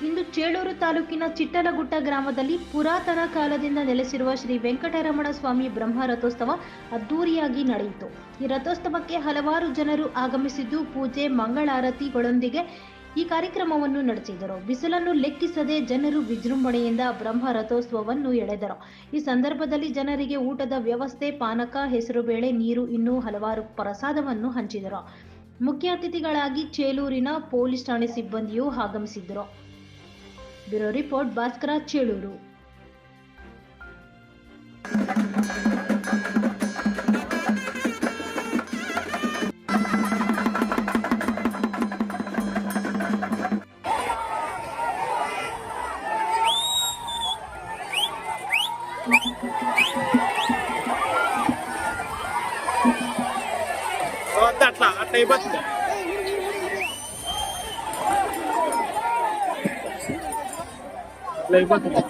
ಇಂದು ಚೇಳೂರು ತಾಲೂಕಿನ ಚಿಟ್ಟಲಗುಟ್ಟ ಗ್ರಾಮದಲ್ಲಿ ಪುರಾತನ ಕಾಲದಿಂದ ನೆಲೆಸಿರುವ ಶ್ರೀ ವೆಂಕಟರಮಣ ಸ್ವಾಮಿ ಬ್ರಹ್ಮ ರಥೋತ್ಸವ ಅದ್ದೂರಿಯಾಗಿ ನಡೆಯಿತು. ಈ ರಥೋತ್ಸವಕ್ಕೆ ಹಲವಾರು ಜನರು ಆಗಮಿಸಿದ್ದು ಪೂಜೆ ಮಂಗಳಾರತಿಗಳೊಂದಿಗೆ ಈ ಕಾರ್ಯಕ್ರಮವನ್ನು ನಡೆಸಿದರು. ಬಿಸಿಲನ್ನು ಲೆಕ್ಕಿಸದೆ ಜನರು ವಿಜೃಂಭಣೆಯಿಂದ ಬ್ರಹ್ಮ ರಥೋತ್ಸವವನ್ನು ಎಳೆದರು. ಈ ಸಂದರ್ಭದಲ್ಲಿ ಜನರಿಗೆ ಊಟದ ವ್ಯವಸ್ಥೆ, ಪಾನಕ, ಹೆಸರುಬೇಳೆ, ನೀರು ಇನ್ನೂ ಹಲವಾರು ಪ್ರಸಾದವನ್ನು ಹಂಚಿದರು. ಮುಖ್ಯ ಅತಿಥಿಗಳಾಗಿ ಚೇಳೂರಿನ ಪೊಲೀಸ್ ಠಾಣೆ ಸಿಬ್ಬಂದಿಯೂ ಆಗಮಿಸಿದ್ದರು. Bureau report, Bhaskara, Chelur. అట్లా అయిపోతుంది. అట్లా అయిపోతుంది.